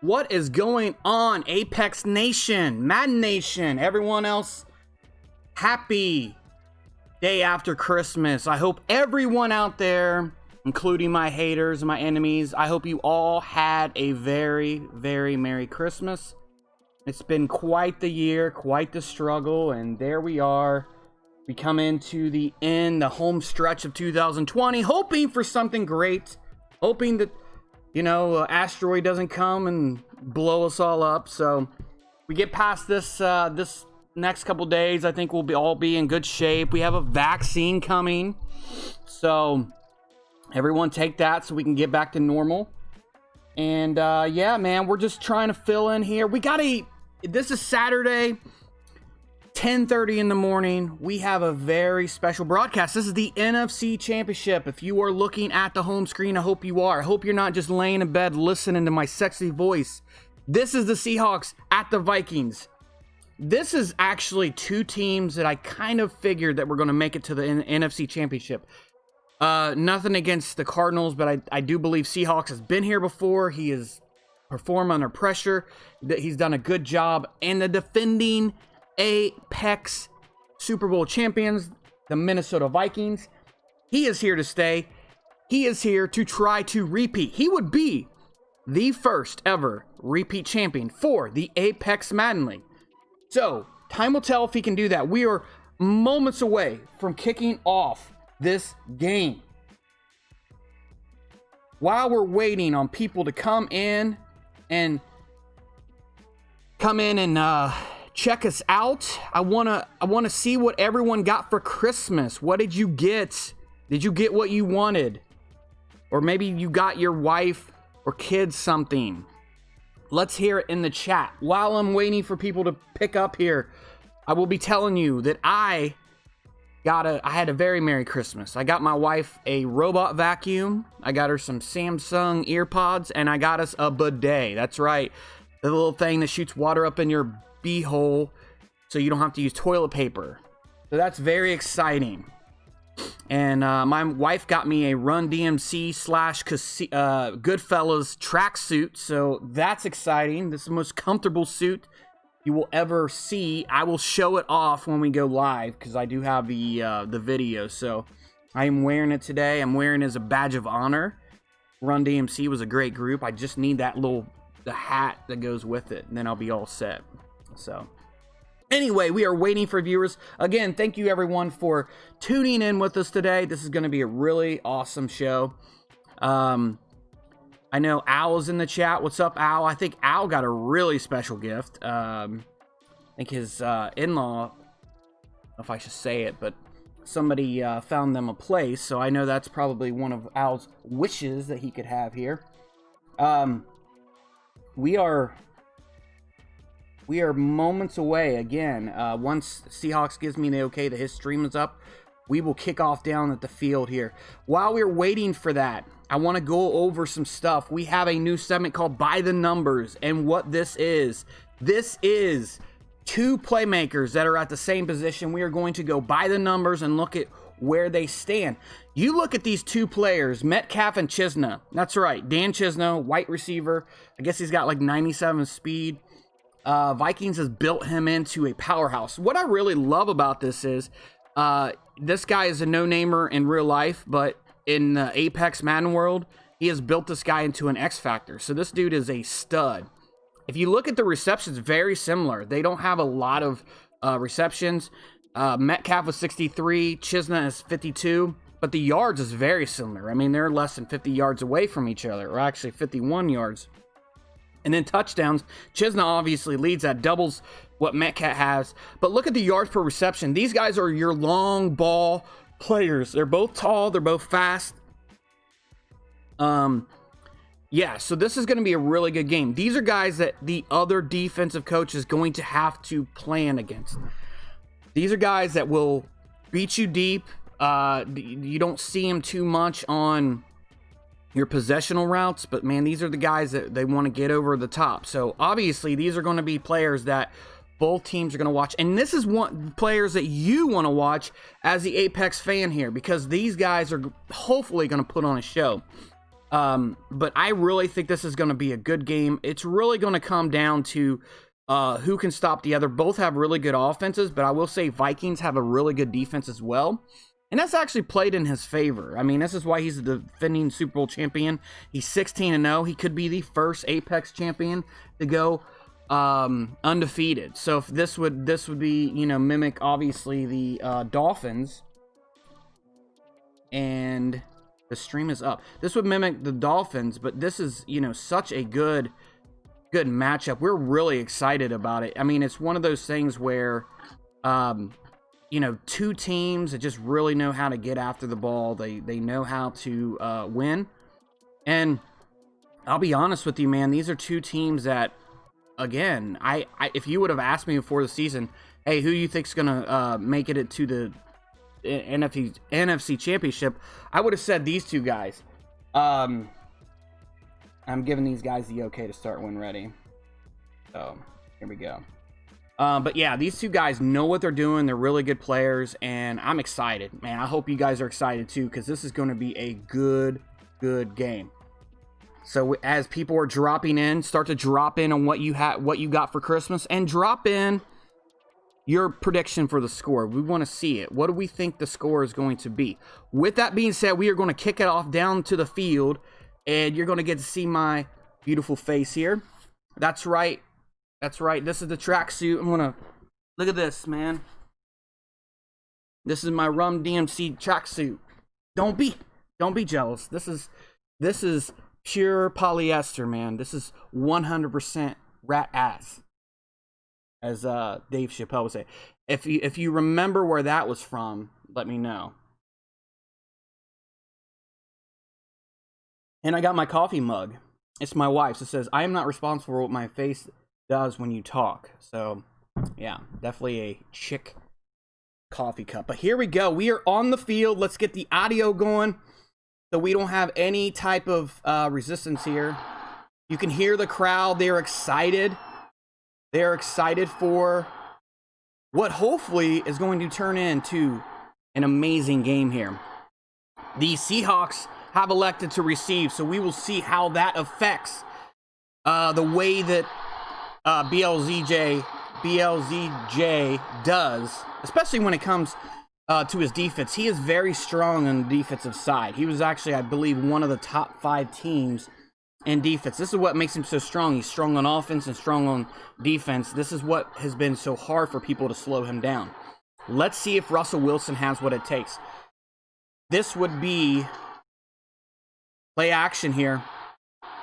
What is going on, Apex Nation, Madden Nation, everyone else? Happy day after Christmas. I hope everyone out there, including my haters and my enemies, I hope you all had a very, very Merry Christmas. It's been quite the year, quite the struggle, and there we are. We come into the home stretch of 2020, hoping for something great, hoping that asteroid doesn't come and blow us all up. So we get past this this next couple days, I think we'll all be in good shape. We have a vaccine coming, so everyone take that so we can get back to normal. And yeah, man, we're just trying to fill in here. This is Saturday, 10:30 in the morning. We have a very special broadcast. This is the NFC Championship. If you are looking at the home screen, I hope you are. I hope you're not just laying in bed listening to my sexy voice. This is the Seahawks at the Vikings. This is actually two teams that I kind of figured that were going to make it to the NFC Championship. Nothing against the Cardinals, but I do believe Seahawks has been here before. He has performed under pressure. He's done a good job. And the defending Apex Super Bowl champions, the Minnesota Vikings, he is here to stay. He is here to try to repeat. He would be the first ever repeat champion for the Apex Madden League. So time will tell if he can do that. We are moments away from kicking off this game. While we're waiting on people to come in and check us out, I wanna see what everyone got for Christmas. What did you get? Did you get what you wanted? Or maybe you got your wife or kids something. Let's hear it in the chat. While I'm waiting for people to pick up here, I will be telling you that I had a very Merry Christmas. I got my wife a robot vacuum. I got her some Samsung earpods, and I got us a bidet. That's right. The little thing that shoots water up in your beehole so you don't have to use toilet paper. So that's very exciting. And my wife got me a Run DMC / Goodfellas tracksuit, so that's exciting. This is the most comfortable suit you will ever see. I will show it off when we go live because I do have the video. So I am wearing it today. I'm wearing it as a badge of honor. Run DMC was a great group. I just need the hat that goes with it, and then I'll be all set. So anyway, we are waiting for viewers. Again, thank you everyone for tuning in with us today. This is going to be a really awesome show. I know Al's in the chat. What's up, Al? I think Al got a really special gift. I think his in-law, I don't know if I should say it, but somebody found them a place. So I know that's probably one of Al's wishes that he could have here. We are moments away again. Once Seahawks gives me the okay that his stream is up, we will kick off down at the field here. While we're waiting for that, I want to go over some stuff. We have a new segment called By the Numbers, and what this is two playmakers that are at the same position. We are going to go by the numbers and look at where they stand. You look at these two players, Metcalf and Chisna. That's right, Dan Chisna, white receiver. I guess he's got like 97 speed. Vikings has built him into a powerhouse. What I really love about this is this guy is a no-namer in real life, but in the Apex Madden world, he has built this guy into an X Factor. So this dude is a stud. If you look at the receptions, very similar. They don't have a lot of receptions. Metcalf was 63, Chisna is 52, but the yards is very similar. I mean, they're less than 50 yards away from each other, or actually 51 yards. And then touchdowns, Chisna obviously leads, that doubles what Metcalf has. But look at the yards per reception. These guys are your long ball players. They're both tall, they're both fast. Yeah, so this is going to be a really good game. These are guys that the other defensive coach is going to have to plan against. These are guys that will beat you deep. You don't see them too much on your possessional routes, but man, these are the guys that they want to get over the top. So obviously, these are going to be players that both teams are going to watch. And this is one players that you want to watch as the Apex fan here, because these guys are hopefully going to put on a show. But I really think this is going to be a good game. It's really going to come down to who can stop the other. Both have really good offenses, but I will say Vikings have a really good defense as well. And that's actually played in his favor. I mean, this is why he's the defending Super Bowl champion. He's 16-0. He could be the first Apex champion to go undefeated. So if this would be, you know, mimic obviously the Dolphins. And the stream is up. This would mimic the Dolphins, but this is, you know, such a good matchup. We're really excited about it. I mean, it's one of those things where, you know, two teams that just really know how to get after the ball. They know how to win. And I'll be honest with you, man, these are two teams that, again, I if you would have asked me before the season, hey, who you think's gonna make it to the NFC Championship, I would have said these two guys. I'm giving these guys the okay to start when ready. So here we go. But yeah, these two guys know what they're doing. They're really good players, and I'm excited, man. I hope you guys are excited too, because this is going to be a good game. So as people are dropping in, start to drop in on what you got for Christmas, and drop in your prediction for the score. We want to see it. What do we think the score is going to be? With that being said, we are going to kick it off down to the field, and you're going to get to see my beautiful face here. That's right. That's right. This is the tracksuit. I'm going to look at this, man. This is my Rum DMC tracksuit. Don't be jealous. This is pure polyester, man. This is 100% rat ass, as Dave Chappelle would say. If you remember where that was from, let me know. And I got my coffee mug. It's my wife's. It says, "I am not responsible for what my face does when you talk." So, yeah, definitely a chick coffee cup. But here we go. We are on the field. Let's get the audio going so we don't have any type of resistance here. You can hear the crowd. They're excited. They're excited for what hopefully is going to turn into an amazing game here. The Seahawks have elected to receive, so we will see how that affects the way that BLZJ does, especially when it comes to his defense. He is very strong on the defensive side. He was actually, I believe, one of the top 5 teams in defense. This is what makes him so strong. He's strong on offense and strong on defense. This is what has been so hard for people to slow him down. Let's see if Russell Wilson has what it takes. This would be play action here.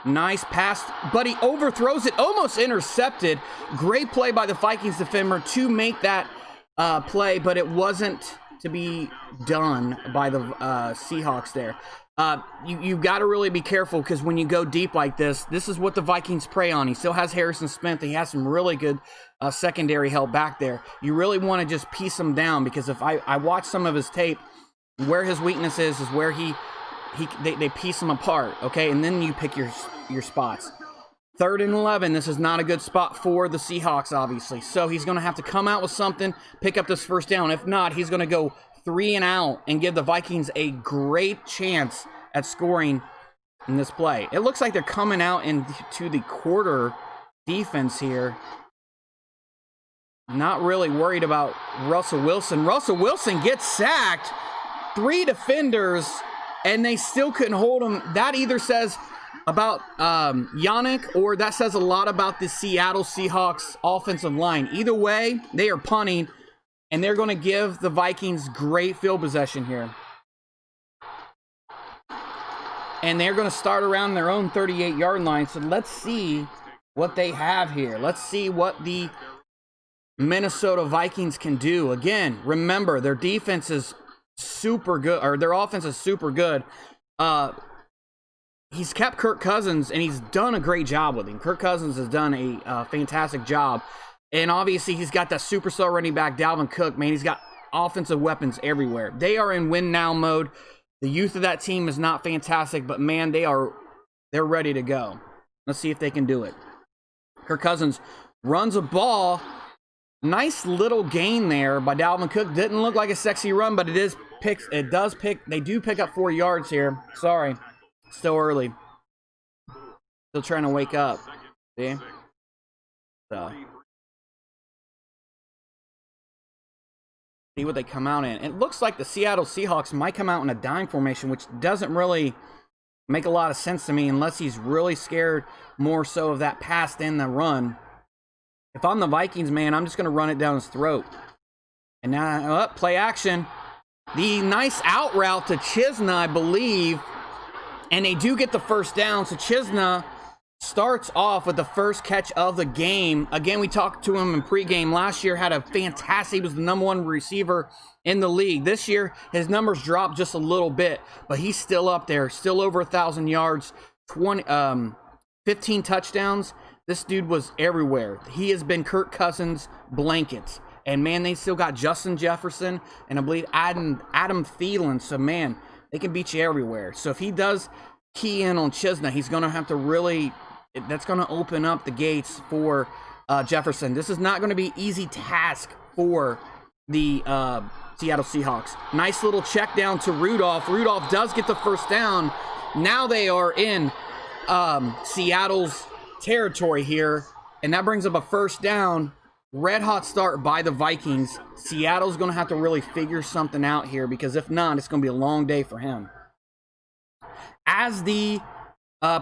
Nice pass, but he overthrows it, almost intercepted. Great play by the Vikings defender to make that play, but it wasn't to be done by the Seahawks there. You've got to really be careful, because when you go deep like this is what the Vikings prey on. He still has Harrison Smith. He has some really good secondary help back there. You really want to just piece him down, because if I watch some of his tape, where his weakness is where they piece him apart, okay? And then you pick your spots. 3rd and 11. This is not a good spot for the Seahawks, obviously. So he's going to have to come out with something, pick up this first down. If not, he's going to go 3 and out and give the Vikings a great chance at scoring in this play. It looks like they're coming out into the quarter defense here. Not really worried about Russell Wilson. Russell Wilson gets sacked. 3 defenders, and they still couldn't hold him. That either says about Yannick, or that says a lot about the Seattle Seahawks offensive line. Either way, they are punting, And they're going to give the Vikings great field possession here. And they're going to start around their own 38-yard line. So let's see what they have here. Let's see what the Minnesota Vikings can do. Again, remember, their defense is super good, or their offense is super good. He's kept Kirk Cousins, and he's done a great job with him. Kirk Cousins has done a fantastic job. And obviously, he's got that superstar running back, Dalvin Cook. Man, he's got offensive weapons everywhere. They are in win-now mode. The youth of that team is not fantastic, but man, they're ready to go. Let's see if they can do it. Kirk Cousins runs a ball. Nice little gain there by Dalvin Cook. Didn't look like a sexy run, but they do pick up 4 yards here. Sorry. Still early. Still trying to wake up. See? So. See what they come out in. It looks like the Seattle Seahawks might come out in a dime formation, which doesn't really make a lot of sense to me unless he's really scared more so of that pass than the run. If I'm the Vikings, man, I'm just going to run it down his throat. And now, play action. The nice out route to Chisna, I believe. And they do get the first down. So Chisna starts off with the first catch of the game. Again, we talked to him in pregame. Last year had a fantastic, he was the #1 receiver in the league. This year, his numbers dropped just a little bit, but he's still up there, still over 1,000 yards, 15 touchdowns. This dude was everywhere. He has been Kirk Cousins' blankets. And, man, they still got Justin Jefferson and I believe Adam Thielen. So, man, they can beat you everywhere. So, if he does key in on Chisna, he's going to have to really – that's going to open up the gates for Jefferson. This is not going to be an easy task for the Seattle Seahawks. Nice little check down to Rudolph. Rudolph does get the first down. Now they are in Seattle's territory here, and that brings up a first down. Red hot start by the Vikings. Seattle's going to have to really figure something out here, because if not, it's going to be a long day for him. As the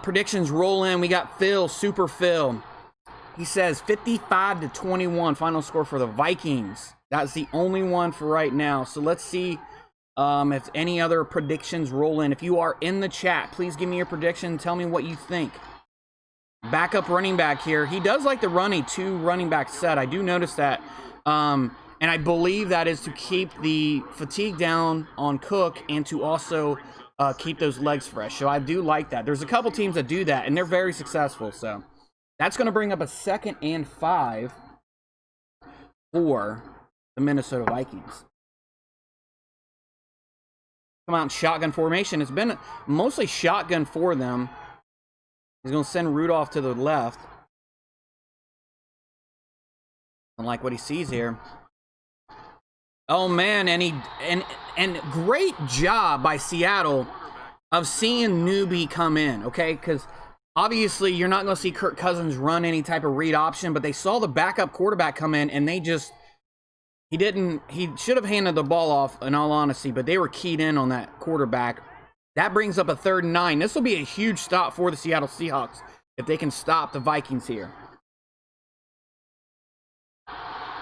predictions roll in, we got Phil, Super Phil. He says 55-21 final score for the Vikings. That's the only one for right now. So let's see if any other predictions roll in. If you are in the chat, please give me your prediction. Tell me what you think. Backup running back here. He does like the running 2 running back set. I do notice that. And I believe that is to keep the fatigue down on Cook and to also keep those legs fresh. So I do like that. There's a couple teams that do that, and they're very successful. So that's going to bring up a 2nd and 5 for the Minnesota Vikings. Come out in shotgun formation. It's been mostly shotgun for them. He's going to send Rudolph to the left. I like what he sees here. Oh, man, and great job by Seattle of seeing newbie come in, okay? Because obviously you're not going to see Kirk Cousins run any type of read option, but they saw the backup quarterback come in, and he should have handed the ball off, in all honesty, but they were keyed in on that quarterback. That brings up a 3rd and 9. This will be a huge stop for the Seattle Seahawks if they can stop the Vikings here.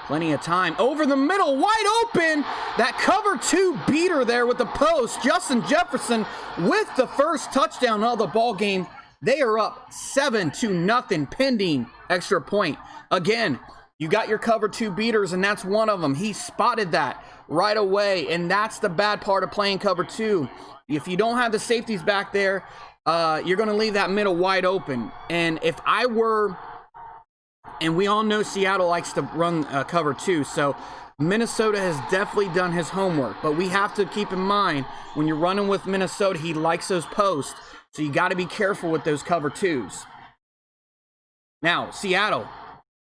Plenty of time. Over the middle, wide open. That cover 2 beater there with the post. Justin Jefferson with the first touchdown of the ball game. They are up 7-0 pending extra point. Again, you got your cover 2 beaters, and that's one of them. He spotted that right away, and that's the bad part of playing cover 2. If you don't have the safeties back there, you're going to leave that middle wide open. And if I were, and we all know Seattle likes to run cover 2, so Minnesota has definitely done his homework. But we have to keep in mind, when you're running with Minnesota, he likes those posts, so you got to be careful with those cover 2s. Now, Seattle,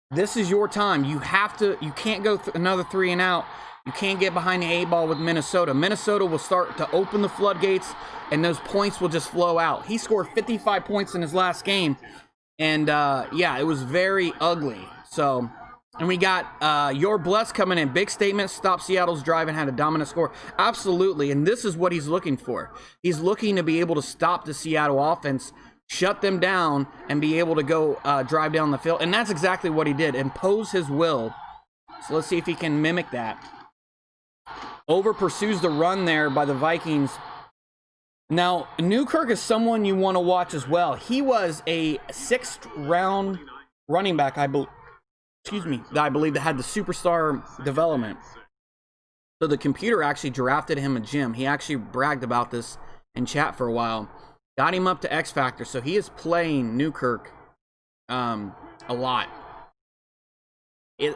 this is your time. You can't go another 3 and out. You can't get behind the 8-ball with Minnesota. Minnesota will start to open the floodgates, and those points will just flow out. He scored 55 points in his last game, and yeah, it was very ugly. So, and we got Your Bless coming in. Big statement, stop Seattle's drive and had a dominant score. Absolutely, and this is what he's looking for. He's looking to be able to stop the Seattle offense, shut them down, and be able to go drive down the field. And that's exactly what he did, impose his will. So let's see if he can mimic that. Over pursues the run there by the Vikings. Now, Newkirk is someone you want to watch as well. He was a 6th round running back, I believe that had the superstar development. So the computer actually drafted him a gym. He actually bragged about this in chat for a while. Got him up to X Factor, so he is playing Newkirk a lot. He's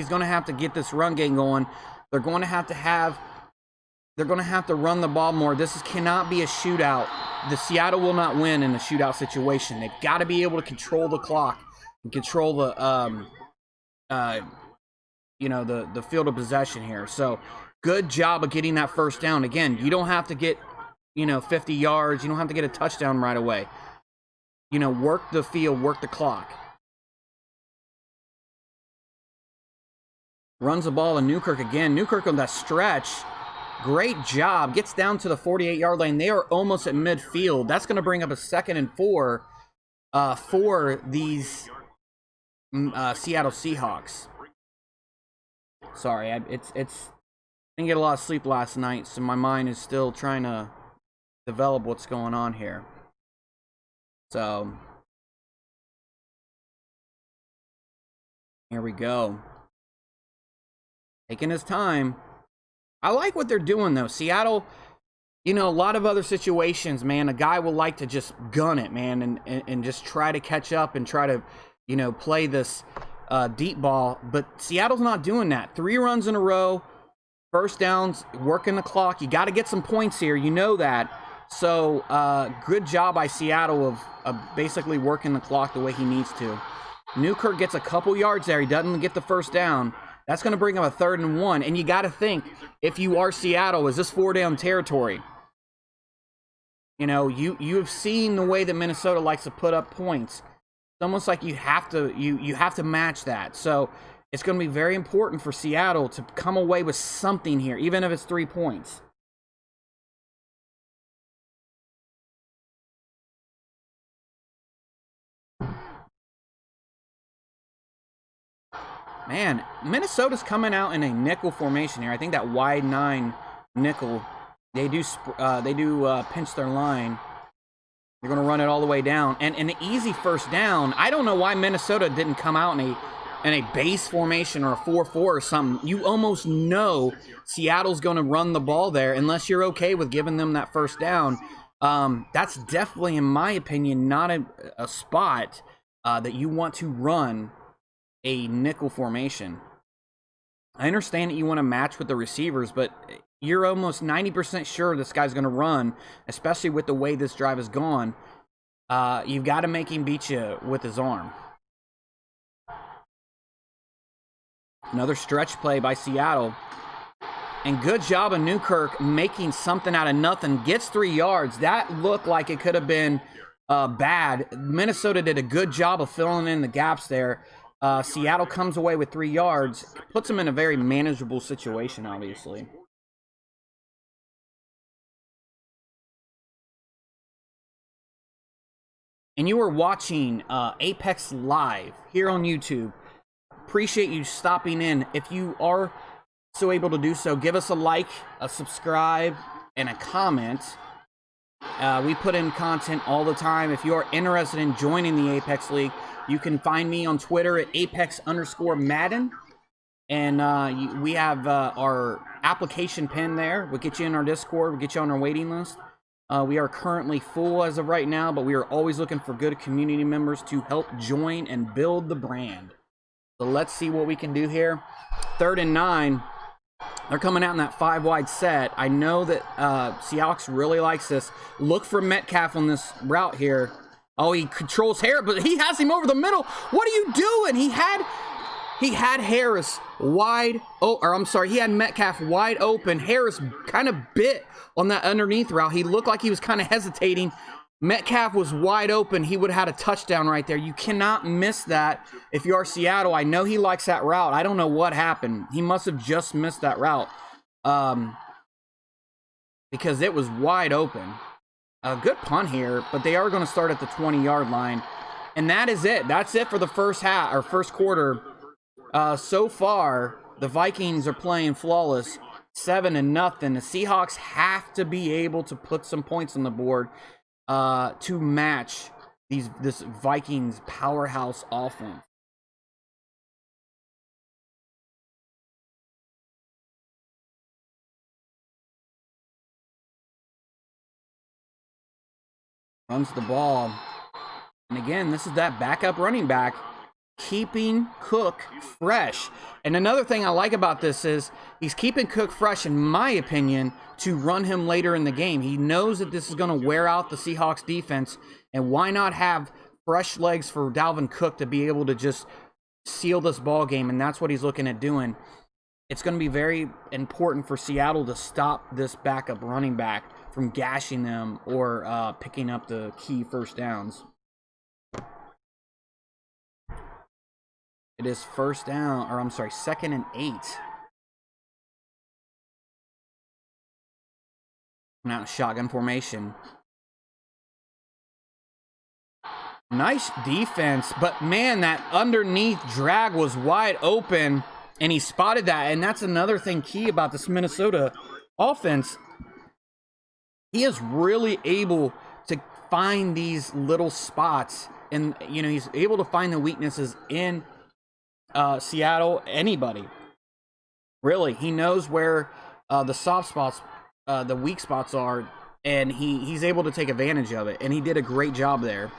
going to have to get this run game going. They're going to have to run the ball more. This cannot be a shootout. The Seattle will not win in a shootout situation. They've got to be able to control the clock and control the the field of possession here. So good job of getting that first down. Again, you don't have to get 50 yards. You don't have to get a touchdown right away. Work the field, work the clock. Runs the ball in Newkirk again. Newkirk on that stretch. Great job. Gets down to the 48-yard line. They are almost at midfield. That's going to bring up a 2nd and 4 for these Seattle Seahawks. Sorry, I didn't get a lot of sleep last night, so my mind is still trying to develop what's going on here. So here we go. Taking his time. I like what they're doing, though. Seattle, a lot of other situations, man, a guy will like to just gun it, man, and just try to catch up and try to, play this deep ball. But Seattle's not doing that. 3 runs in a row, first downs, working the clock. You got to get some points here. You know that. So good job by Seattle of basically working the clock the way he needs to. Newkirk gets a couple yards there. He doesn't get the first down. That's going to bring up a 3rd and 1. And you got to think, if you are Seattle, is this 4-down territory? You have seen the way that Minnesota likes to put up points. It's almost like you have to match that. So it's going to be very important for Seattle to come away with something here, even if it's 3 points. Man, Minnesota's coming out in a nickel formation here. I think that wide 9 nickel. They do pinch their line. They're going to run it all the way down, and an easy first down. I don't know why Minnesota didn't come out in a base formation or a 4-4 or something. You almost know Seattle's going to run the ball there unless you're okay with giving them that first down. That's definitely, in my opinion, not a spot that you want to run a nickel formation. I understand that you want to match with the receivers, but you're almost 90% sure this guy's going to run, especially with the way this drive has gone. You've got to make him beat you with his arm. Another stretch play by Seattle. And good job of Newkirk making something out of nothing. Gets 3 yards. That looked like it could have been bad. Minnesota did a good job of filling in the gaps there. Seattle comes away with 3 yards. Puts them in a very manageable situation, obviously. And you are watching Apex Live here on YouTube. Appreciate you stopping in. If you are so able to do so, give us a like, a subscribe, and a comment. We put in content all the time. If you are interested in joining the Apex League, you can find me on Twitter at Apex_Madden. And we have our application pin there. We'll get you in our Discord. We'll get you on our waiting list. We are currently full as of right now, but we are always looking for good community members to help join and build the brand. So let's see what we can do here. 3rd and 9. They're coming out in that 5-wide set. I know that Seahawks really likes this. Look for Metcalf on this route here. Oh, he controls Harris, but he has him over the middle. What are you doing? He had Harris wide. He had Metcalf wide open. Harris kind of bit on that underneath route. He looked like he was kind of hesitating. Metcalf was wide open. He would have had a touchdown right there. You cannot miss that if you are Seattle. I know he likes that route. I don't know what happened. He must have just missed that route because it was wide open. A good punt here, but they are going to start at the 20-yard line. And that is it. That's it for the first quarter. So far, the Vikings are playing flawless. 7-0. The Seahawks have to be able to put some points on the board to match this Vikings powerhouse offense. Runs the ball. And again, this is that backup running back keeping Cook fresh. And another thing I like about this is he's keeping Cook fresh, in my opinion, to run him later in the game. He knows that this is going to wear out the Seahawks defense, and why not have fresh legs for Dalvin Cook to be able to just seal this ball game, and that's what he's looking at doing. It's going to be very important for Seattle to stop this backup running back from gashing them or picking up the key first downs. It is first down, or I'm sorry, 2nd and 8. Now shotgun formation. Nice defense, but man, that underneath drag was wide open, and he spotted that. And that's another thing key about this Minnesota offense. He is really able to find these little spots, and you know, he's able to find the weaknesses in Seattle. Anybody, really, he knows where the soft spots, the weak spots are, and he's able to take advantage of it, and he did a great job there.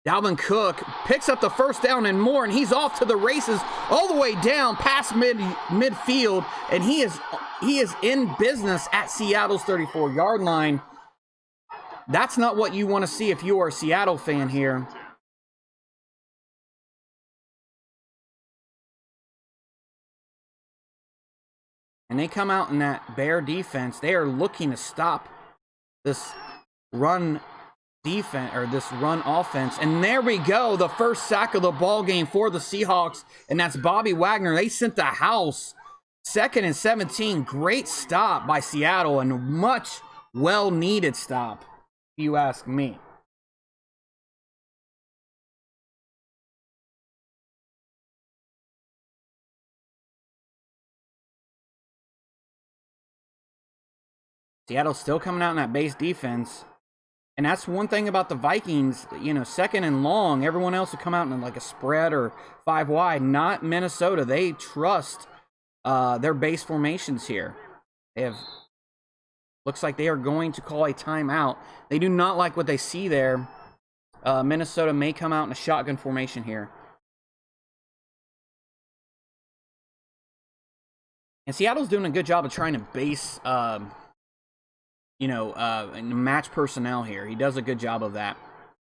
Dalvin Cook picks up the first down and more, and he's off to the races all the way down past midfield, and he is in business at Seattle's 34-yard line. That's not what you want to see if you are a Seattle fan here. And they come out in that Bear defense. They are looking to stop this run defense, or this run offense. And there we go, the first sack of the ball game for the Seahawks, and that's Bobby Wagner. They sent the house. 2nd and 17. Great stop by Seattle, and much well-needed stop, if you ask me. Seattle's still coming out in that base defense. And that's one thing about the Vikings, you know, 2nd and long, everyone else will come out in like a spread or 5 wide. Not Minnesota. They trust their base formations here. They have, looks like they are going to call a timeout. They do not like what they see there. Minnesota may come out in a shotgun formation here. And Seattle's doing a good job of trying to base, match personnel here. He does a good job of that.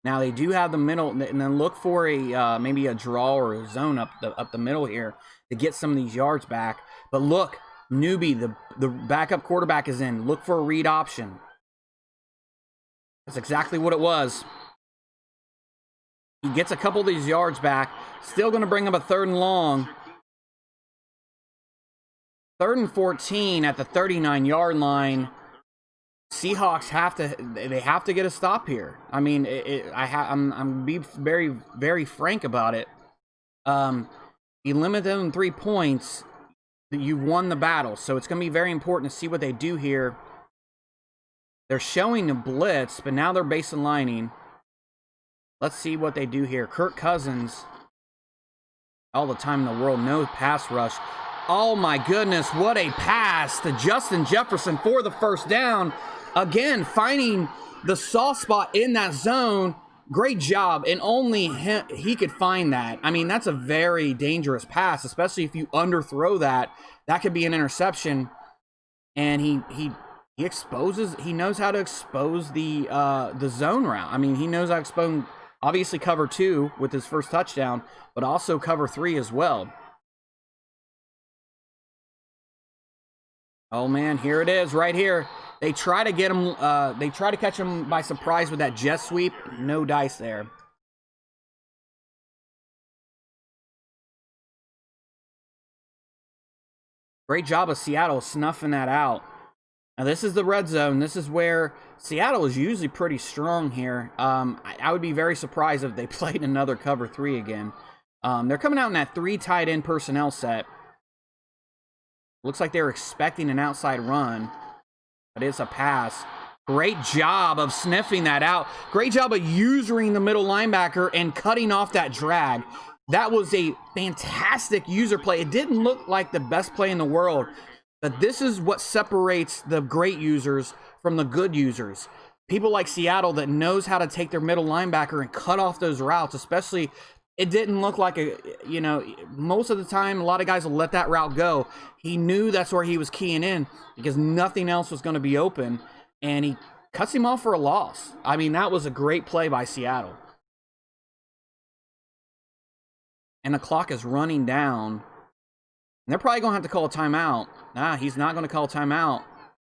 Now they do have the middle, and then look for a maybe a draw or a zone up the middle here to get some of these yards back. But look, newbie, the backup quarterback is in. Look for a read option. That's exactly what it was. He gets a couple of these yards back. Still going to bring up a 3rd and long. 3rd and 14 at the 39-yard line. Seahawks have to get a stop here. I mean, I'm being very, very frank about it. You limit them in 3 points, you won the battle. So it's going to be very important to see what they do here. They're showing the blitz, but now they're base and lining. Let's see what they do here. Kirk Cousins, all the time in the world, no pass rush. Oh my goodness, what a pass to Justin Jefferson for the first down. Again, finding the soft spot in that zone. Great job, and only he could find that. I mean, that's a very dangerous pass, especially if you underthrow that. That could be an interception. And he exposes. He knows how to expose the zone route. I mean, he knows how to expose, obviously, cover 2 with his first touchdown, but also cover 3 as well. Oh man, here it is, right here. They try to get him. They try to catch him by surprise with that jet sweep. No dice there. Great job of Seattle snuffing that out. Now this is the red zone. This is where Seattle is usually pretty strong here. I would be very surprised if they played another cover 3 again. They're coming out in that 3 tight end personnel set. Looks like they were expecting an outside run, but it's a pass. Great job of sniffing that out. Great job of usering the middle linebacker and cutting off that drag. That was a fantastic user play. It didn't look like the best play in the world, but this is what separates the great users from the good users. People like Seattle that knows how to take their middle linebacker and cut off those routes, especially. It didn't look like a, you know, most of the time, a lot of guys will let that route go. He knew that's where he was keying in because nothing else was going to be open, and he cuts him off for a loss. I mean, that was a great play by Seattle. And the clock is running down. And they're probably going to have to call a timeout. Nah, he's not going to call a timeout.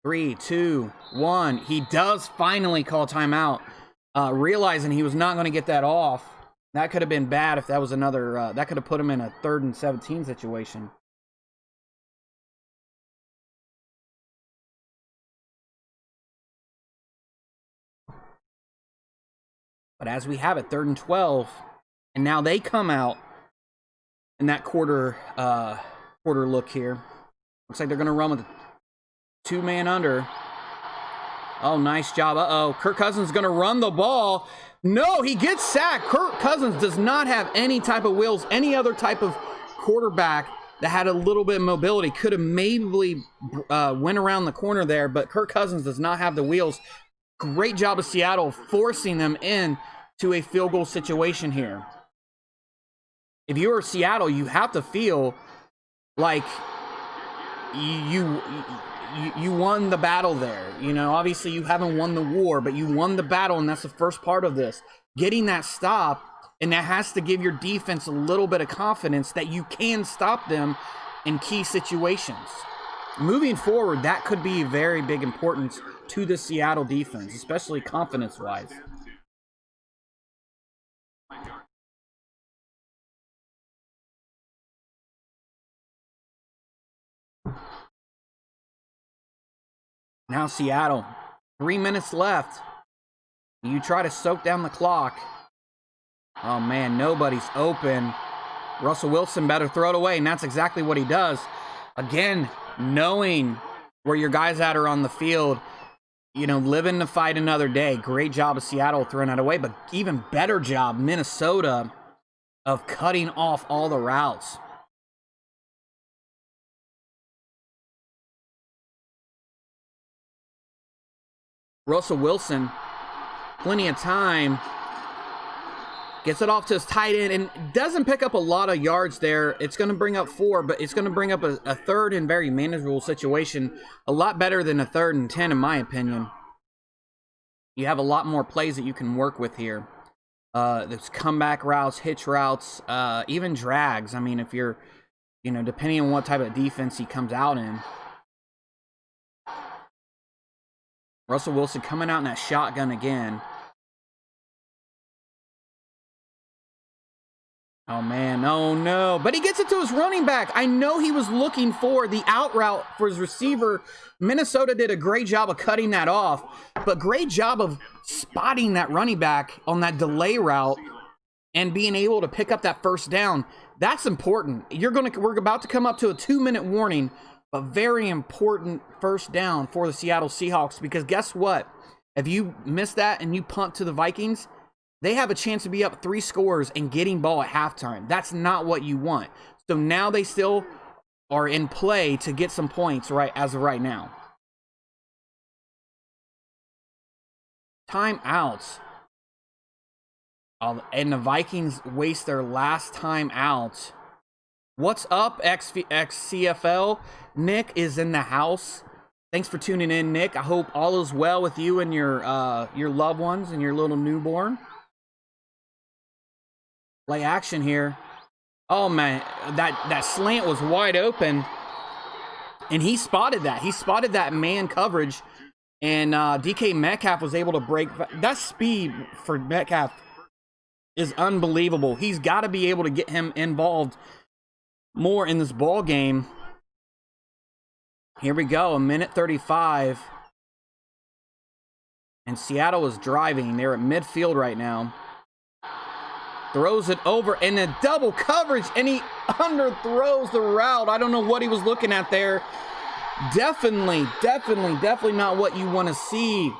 3, 2, 1. He does finally call a timeout, realizing he was not going to get that off. That could have been bad if that was another, that could have put him in a 3rd and 17 situation. But as we have it, 3rd and 12, and now they come out in that quarter look here. Looks like they're going to run with a 2-man under. Oh, nice job. Uh-oh. Kirk Cousins is going to run the ball. No, he gets sacked. Kirk Cousins does not have any type of wheels. Any other type of quarterback that had a little bit of mobility could have maybe went around the corner there, but Kirk Cousins does not have the wheels. Great job of Seattle forcing them into a field goal situation here. If you're Seattle, you have to feel like you won the battle there. You know, obviously you haven't won the war, but you won the battle, and that's the first part of this. Getting that stop, and that has to give your defense a little bit of confidence that you can stop them in key situations. Moving forward, that could be very big importance to the Seattle defense, especially confidence-wise. Now Seattle, 3 minutes left. You try to soak down the clock. Oh man, nobody's open. Russell Wilson better throw it away, and that's exactly what he does. Again, knowing where your guys at are on the field, you know, living to fight another day. Great job of Seattle throwing that away, but even better job, Minnesota, of cutting off all the routes. Russell Wilson, plenty of time, gets it off to his tight end and doesn't pick up a lot of yards there. It's going to bring up 4, but it's going to bring up a 3rd and very manageable situation. A lot better than a 3rd and 10, in my opinion. You have a lot more plays that you can work with here. There's comeback routes, hitch routes, even drags. I mean, if you're, you know, depending on what type of defense he comes out in. Russell Wilson coming out in that shotgun again. Oh, man. Oh, no. But he gets it to his running back. I know he was looking for the out route for his receiver. Minnesota did a great job of cutting that off, but great job of spotting that running back on that delay route and being able to pick up that first down. That's important. We're about to come up to a 2-minute warning, but very important first down for the Seattle Seahawks, because guess what? If you miss that and you punt to the Vikings, they have a chance to be up 3 scores and getting ball at halftime. That's not what you want. So now they still are in play to get some points right as of right now. Timeouts. And the Vikings waste their last time out. What's up, XCFL? Nick is in the house. Thanks for tuning in, Nick. I hope all is well with you and your loved ones and your little newborn. Play action here. Oh man, that slant was wide open, and he spotted that. He spotted that man coverage, and DK Metcalf was able to break. That speed for Metcalf is unbelievable. He's got to be able to get him involved more in this ball game. Here we go, 1:35. And Seattle is driving. They're at midfield right now. Throws it over in a double coverage, and he underthrows the route. I don't know what he was looking at there. Definitely not what you want to see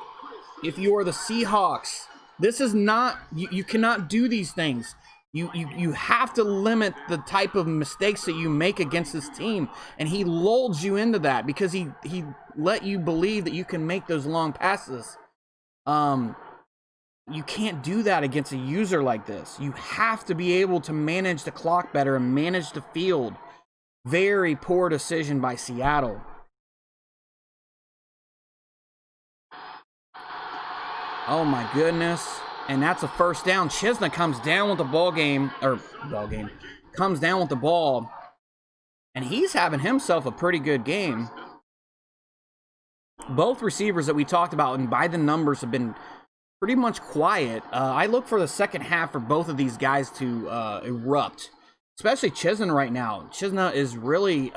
if you are the Seahawks. This is not, you cannot do these things. You have to limit the type of mistakes that you make against this team. And he lulled you into that because he let you believe that you can make those long passes. You can't do that against a user like this. You have to be able to manage the clock better and manage the field. Very poor decision by Seattle. Oh my goodness. And that's a first down. Chisna comes down with the comes down with the ball. And he's having himself a pretty good game. Both receivers that we talked about and by the numbers have been pretty much quiet. I look for the second half for both of these guys to erupt. Especially Chisna right now. Chisna is really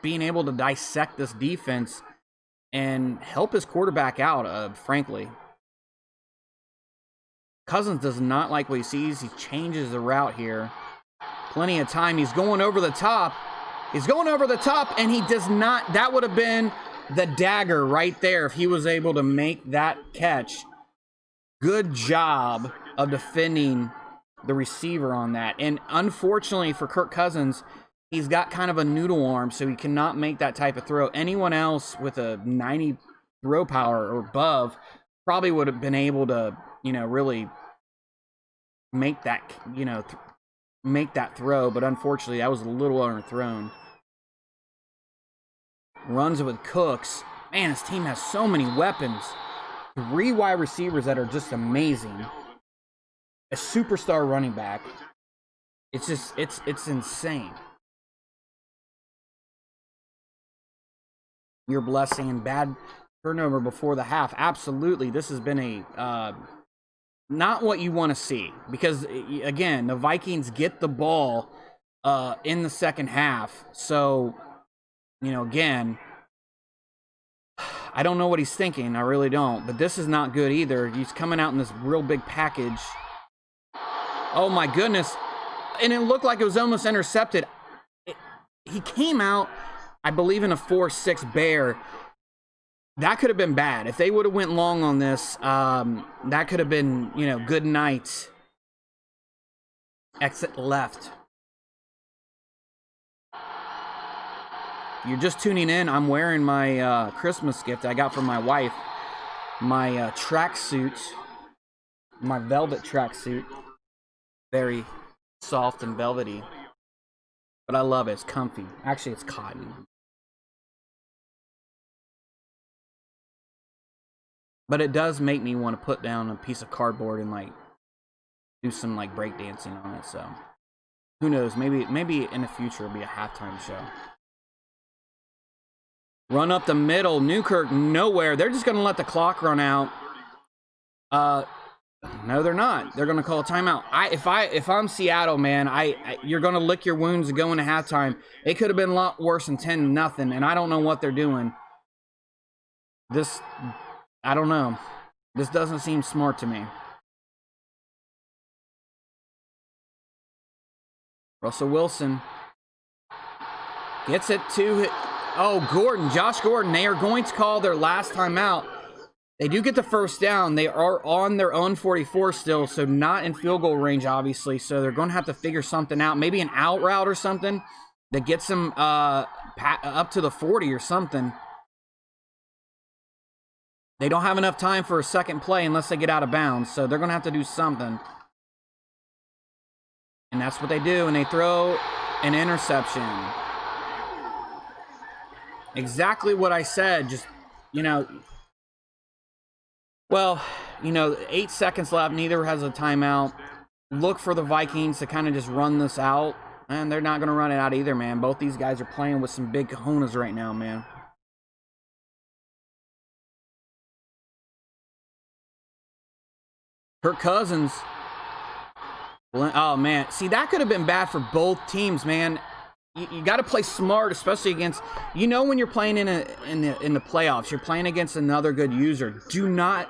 being able to dissect this defense and help his quarterback out, frankly. Cousins does not like what he sees. He changes the route here. Plenty of time. He's going over the top. He's going over the top, and he does not. That would have been the dagger right there if he was able to make that catch. Good job of defending the receiver on that. And unfortunately for Kirk Cousins, he's got kind of a noodle arm, so he cannot make that type of throw. Anyone else with a 90 throw power or above probably would have been able to, really make that, make that throw. But unfortunately, that was a little underthrown. Runs it with Cooks. Man, his team has so many weapons. 3 wide receivers that are just amazing. A superstar running back. It's just, it's insane. Your blessing, bad turnover before the half. Absolutely, this has been a not what you want to see. Because, again, the Vikings get the ball in the second half. So, again, I don't know what he's thinking. I really don't. But this is not good either. He's coming out in this real big package. Oh, my goodness. And it looked like it was almost intercepted. He came out, I believe, in a 4-6 bear. That could have been bad. If they would have went long on this, that could have been, good night. Exit left. You're just tuning in. I'm wearing my Christmas gift I got from my wife. My tracksuit. My velvet tracksuit. Very soft and velvety. But I love it. It's comfy. Actually, it's cotton. But it does make me want to put down a piece of cardboard and do some breakdancing on it. So who knows? Maybe in the future it'll be a halftime show. Run up the middle. Newkirk nowhere. They're just going to let the clock run out. No, they're not. They're going to call a timeout. If I'm Seattle, man, you're going to lick your wounds and go into halftime. It could have been a lot worse than 10-0, and I don't know what they're doing. I don't know. This doesn't seem smart to me. Russell Wilson gets it to Josh Gordon. They are going to call their last timeout. They do get the first down. They are on their own 44 still, so not in field goal range, obviously. So they're going to have to figure something out. Maybe an out route or something that gets them up to the 40 or something. They don't have enough time for a second play unless they get out of bounds, so they're going to have to do something. And that's what they do, and they throw an interception. Exactly what I said, just, 8 seconds left, neither has a timeout. Look for the Vikings to kind of just run this out, and they're not going to run it out either, man. Both these guys are playing with some big cojones right now, man. Kirk Cousins. Oh, man. See, that could have been bad for both teams, man. You got to play smart, especially against, when you're playing in the playoffs, you're playing against another good user. Do not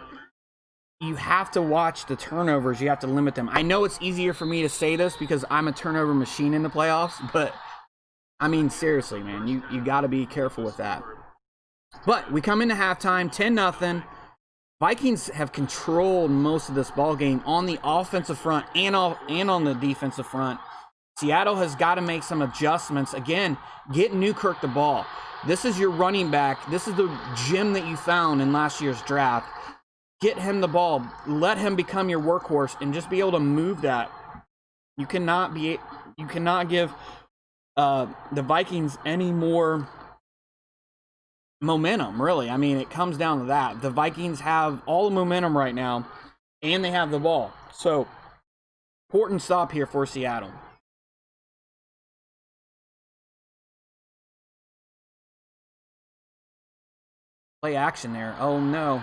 you have to watch the turnovers. You have to limit them. I know it's easier for me to say this because I'm a turnover machine in the playoffs, but I mean, seriously, man, you got to be careful with that. But we come into halftime, 10-0. Vikings have controlled most of this ball game on the offensive front and on the defensive front. Seattle has got to make some adjustments. Again, get Newkirk the ball. This is your running back. This is the gem that you found in last year's draft. Get him the ball. Let him become your workhorse and just be able to move that. You cannot give the Vikings any more momentum, really. I mean, it comes down to that. The Vikings have all the momentum right now, and they have the ball. So, important stop here for Seattle. Play action there. Oh, no.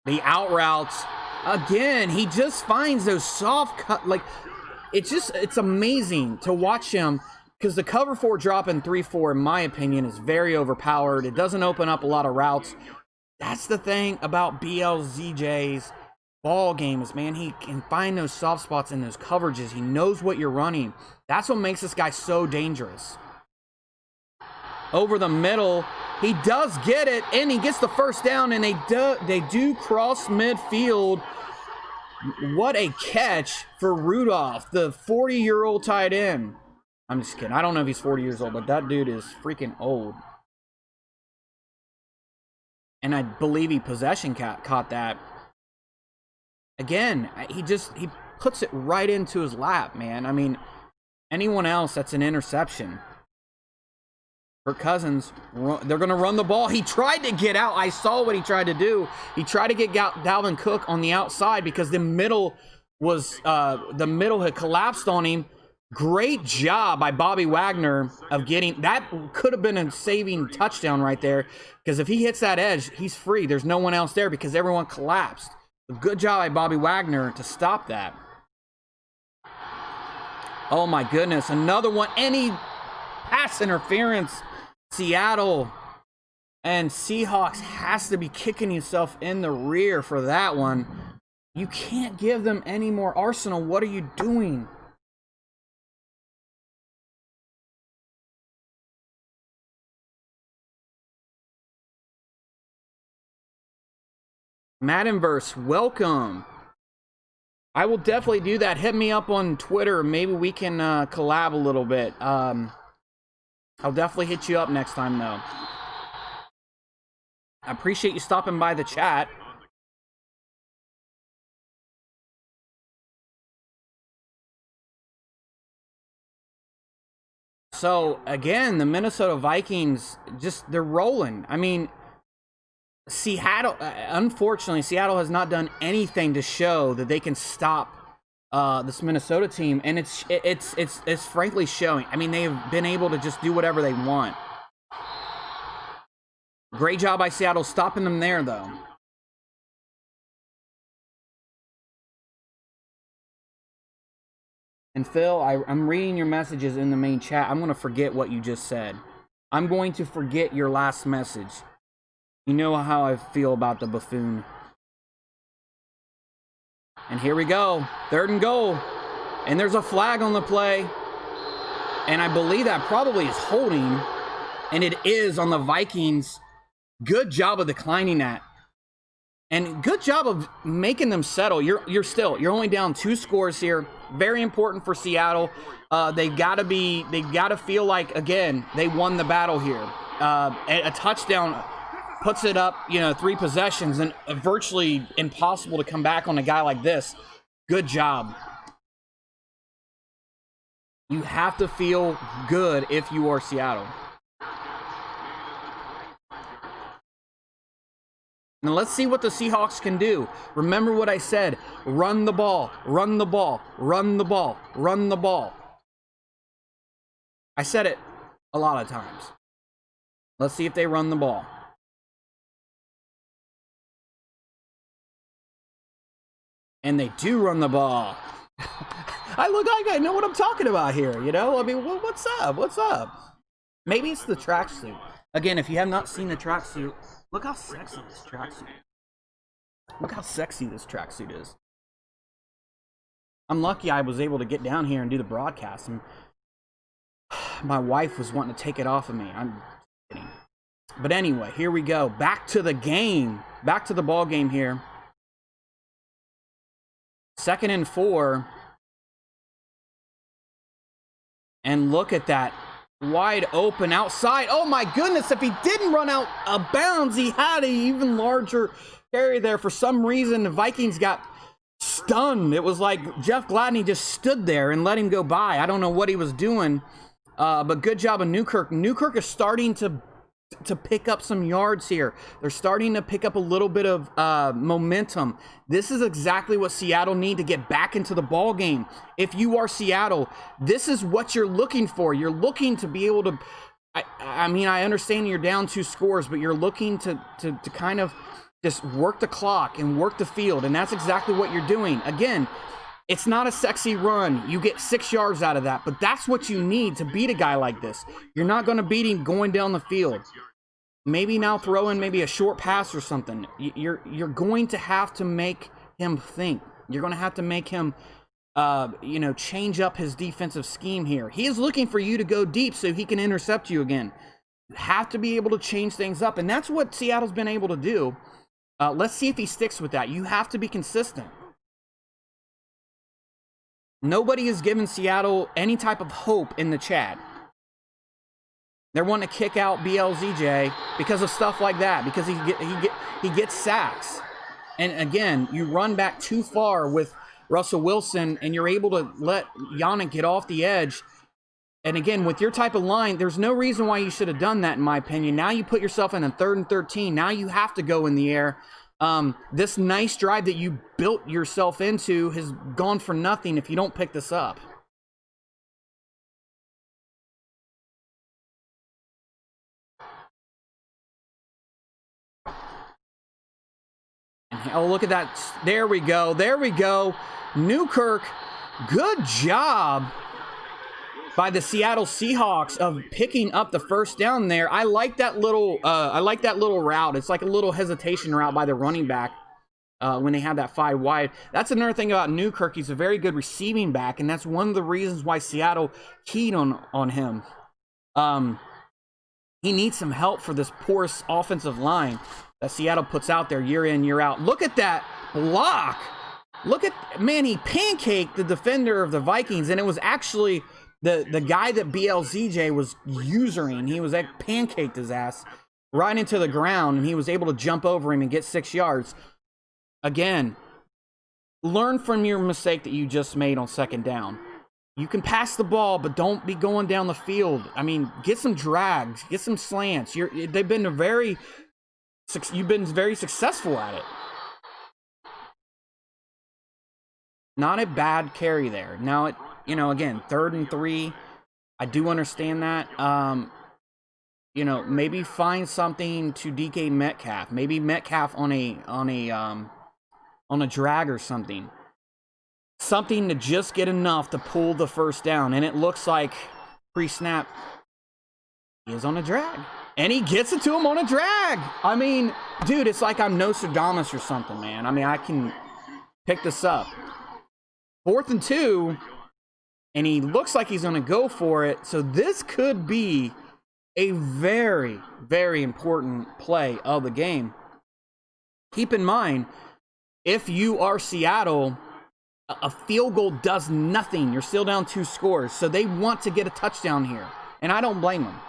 The out routes. Again, he just finds those soft cut. Like, it's amazing to watch him. Because the cover 4 drop in 3-4, in my opinion, is very overpowered. It doesn't open up a lot of routes. That's the thing about BLZJ's ball games, man. He can find those soft spots in those coverages. He knows what you're running. That's what makes this guy so dangerous. Over the middle, he does get it, and he gets the first down, and they do cross midfield. What a catch for Rudolph, the 40-year-old tight end. I'm just kidding. I don't know if he's 40 years old, but that dude is freaking old. And I believe he possession caught that. Again, he puts it right into his lap, man. I mean, anyone else, that's an interception. Kirk Cousins, they're going to run the ball. He tried to get out. I saw what he tried to do. He tried to get Dalvin Cook on the outside because the middle had collapsed on him. Great job by Bobby Wagner of getting that. Could have been a saving touchdown right there, because if he hits that edge, he's free. There's no one else there because everyone collapsed. Good job by Bobby Wagner to stop that. Oh my goodness, another one. Any pass interference. Seattle and Seahawks has to be kicking yourself in the rear for that one. You can't give them any more arsenal. What are you doing? Maddenverse, welcome. I will definitely do that. Hit me up on Twitter. Maybe we can collab a little bit. I'll definitely hit you up next time, though. I appreciate you stopping by the chat. So, again, the Minnesota Vikings, they're rolling. I mean, Seattle, unfortunately, Seattle has not done anything to show that they can stop this Minnesota team, and it's frankly showing. I mean, they have been able to just do whatever they want. Great job by Seattle stopping them there, though. And Phil, I'm reading your messages in the main chat. I'm going to forget what you just said. I'm going to forget your last message. You know how I feel about the buffoon. And here we go. 3rd and goal. And there's a flag on the play. And I believe that probably is holding. And it is on the Vikings. Good job of declining that. And good job of making them settle. You're only down 2 scores here. Very important for Seattle. They've got to feel like, again, they won the battle here. A touchdown puts it up, 3 possessions, and virtually impossible to come back on a guy like this. Good job. You have to feel good if you are Seattle. Now let's see what the Seahawks can do. Remember what I said. Run the ball, run the ball, run the ball, run the ball. I said it a lot of times. Let's see if they run the ball. And they do run the ball. I know what I'm talking about here, I mean, what's up? What's up? Maybe it's the tracksuit. Again, if you have not seen the tracksuit, look how sexy this tracksuit is. Look how sexy this tracksuit is. I'm lucky I was able to get down here and do the broadcast. And my wife was wanting to take it off of me. I'm kidding. But anyway, here we go. Back to the game. Back to the ball game here. 2nd and 4. And look at that. Wide open outside. Oh my goodness, if he didn't run out of bounds, he had an even larger carry there. For some reason, the Vikings got stunned. It was like Jeff Gladney just stood there and let him go by. I don't know what he was doing, but good job of Newkirk. Newkirk is starting to pick up some yards here. They're starting to pick up a little bit of momentum. This is exactly what Seattle need to get back into the ball game. If you are Seattle, this is what you're looking for. You're looking to be able to, I mean, I understand you're down 2 scores, but you're looking to kind of just work the clock and work the field, and that's exactly what you're doing. Again, it's not a sexy run. You get 6 yards out of that, but that's what you need to beat a guy like this. You're not going to beat him going down the field. Maybe now throw in maybe a short pass or something. You're going to have to make him think. You're going to have to make him, change up his defensive scheme here. He is looking for you to go deep so he can intercept you again. You have to be able to change things up, and that's what Seattle's been able to do. Let's see if he sticks with that. You have to be consistent. Nobody has given Seattle any type of hope in the chat. They're wanting to kick out BLZJ because of stuff like that, because he gets sacks. And again, you run back too far with Russell Wilson, and you're able to let Yannick get off the edge. And again, with your type of line, there's no reason why you should have done that, in my opinion. Now you put yourself in a 3rd and 13. Now you have to go in the air. This nice drive that you built yourself into has gone for nothing if you don't pick this up. Oh, look at that. There we go. There we go. Newkirk, good job by the Seattle Seahawks of picking up the first down there. I like that little route. It's like a little hesitation route by the running back when they have that 5 wide. That's another thing about Newkirk. He's a very good receiving back, and that's one of the reasons why Seattle keyed on him. He needs some help for this porous offensive line that Seattle puts out there year in, year out. Look at that block. Look at, man, he pancaked the defender of the Vikings, and it was actually the guy that BLZJ was usering. He was like pancaked his ass right into the ground, and he was able to jump over him and get 6 yards. Again, learn from your mistake that you just made on 2nd down. You can pass the ball, but don't be going down the field. I mean, get some drags, get some slants. You've been very successful at it. Not a bad carry there. Now, again, 3rd and 3. I do understand that. Maybe find something to DK Metcalf. Maybe Metcalf on a drag or something. Something to just get enough to pull the first down. And it looks like pre-snap, he is on a drag. And he gets it to him on a drag. I mean, dude, it's like I'm Nostradamus or something, man. I mean, I can pick this up. 4th and 2. And he looks like he's going to go for it. So this could be a very, very important play of the game. Keep in mind, if you are Seattle, a field goal does nothing. You're still down 2 scores. So they want to get a touchdown here. And I don't blame them.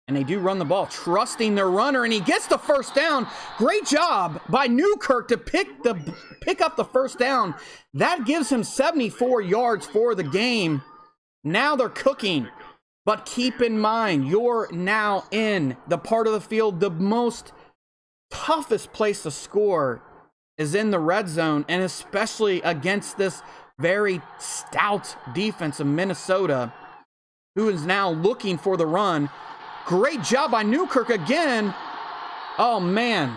And they do run the ball, trusting their runner, and he gets the first down. Great job by Newkirk to pick up the first down. That gives him 74 yards for the game. Now they're cooking. But keep in mind, you're now in the part of the field, the most toughest place to score is in the red zone, and especially against this very stout defense of Minnesota, who is now looking for the run. Great job by Newkirk again. Oh, man.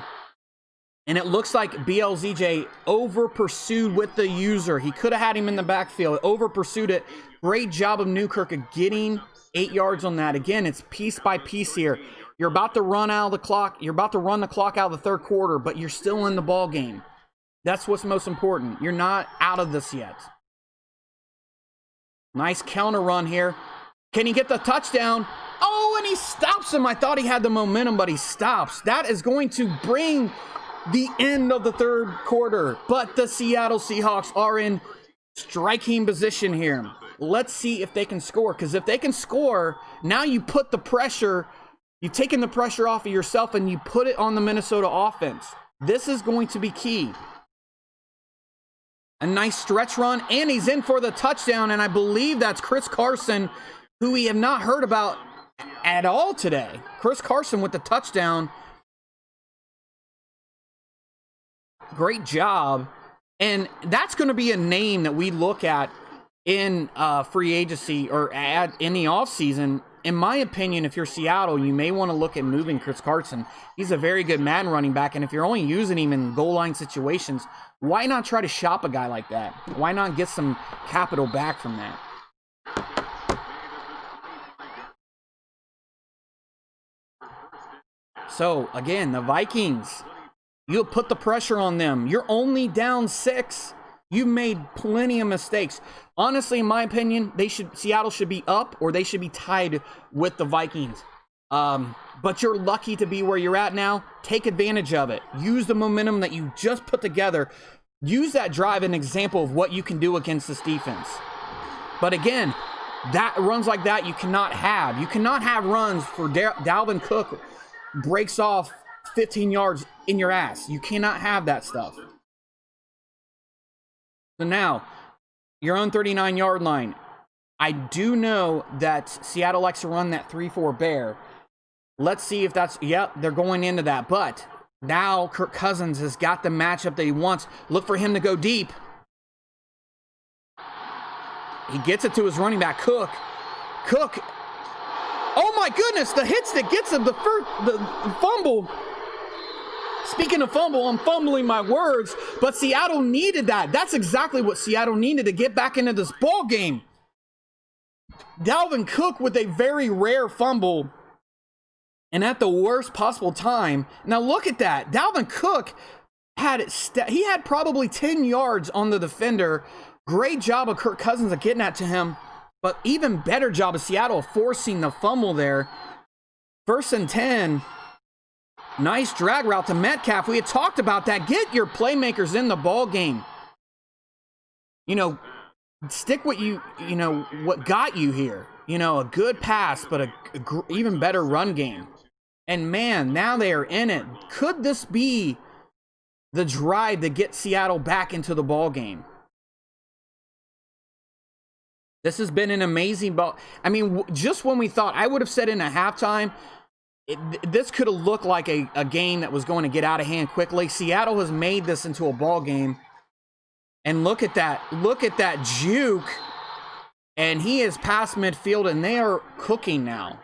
And it looks like BLZJ over-pursued with the user. He could have had him in the backfield. Over-pursued it. Great job of Newkirk of getting 8 yards on that. Again, it's piece by piece here. You're about to run out of the clock. You're about to run the clock out of the third quarter, but you're still in the ball game. That's what's most important. You're not out of this yet. Nice counter run here. Can he get the touchdown? Oh, and he stops him. I thought he had the momentum, but he stops. That is going to bring the end of the third quarter. But the Seattle Seahawks are in striking position here. Let's see if they can score. Because if they can score, now you put the pressure, you've taken the pressure off of yourself and you put it on the Minnesota offense. This is going to be key. A nice stretch run, and he's in for the touchdown, and I believe that's Chris Carson, who we have not heard about at all today. Chris Carson with the touchdown. Great job. And that's going to be a name that we look at in free agency or in the offseason. In my opinion, if you're Seattle, you may want to look at moving Chris Carson. He's a very good man running back, and if you're only using him in goal line situations, why not try to shop a guy like that? Why not get some capital back from that? So, again, the Vikings, you put the pressure on them. You're only down 6. You've made plenty of mistakes. Honestly, in my opinion, Seattle should be up or they should be tied with the Vikings. But you're lucky to be where you're at now. Take advantage of it. Use the momentum that you just put together. Use that drive as an example of what you can do against this defense. But again, that runs like that you cannot have. You cannot have runs for Dalvin Cook breaks off 15 yards in your ass. You cannot have that stuff. So now, your own 39-yard line. I do know that Seattle likes to run that 3-4 bear. Let's see if that's, yep, they're going into that. But now Kirk Cousins has got the matchup that he wants. Look for him to go deep. He gets it to his running back, Cook. Cook. Oh my goodness, the hits that gets him, the fumble. Speaking of fumble, I'm fumbling my words, but Seattle needed that. That's exactly what Seattle needed to get back into this ball game. Dalvin Cook with a very rare fumble and at the worst possible time. Now look at that. Dalvin Cook had he had probably 10 yards on the defender. Great job of Kirk Cousins of getting that to him, but even better job of Seattle forcing the fumble there. 1st and 10. Nice drag route to Metcalf. We had talked about that. Get your playmakers in the ball game. You know, stick what what got you here. You know, a good pass, but a even better run game. And man, now they are in it. Could this be the drive to get Seattle back into the ball game? This has been an amazing ball. I mean, just when we thought, I would have said in a halftime, this could have looked like a game that was going to get out of hand quickly. Seattle has made this into a ball game. And look at that. Look at that juke. And he is past midfield, and they are cooking now.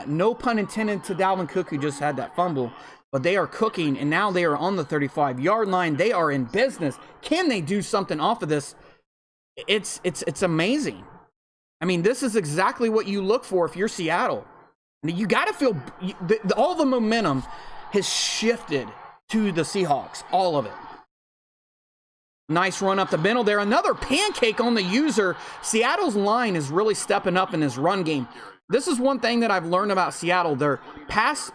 No pun intended to Dalvin Cook, who just had that fumble. But they are cooking, and now they are on the 35-yard line. They are in business. Can they do something off of this? It's amazing. I mean, this is exactly what you look for if you're Seattle. You got to feel all the momentum has shifted to the Seahawks, all of it. Nice run up the middle there. Another pancake on the user. Seattle's line is really stepping up in this run game. This is one thing that I've learned about Seattle. Their pass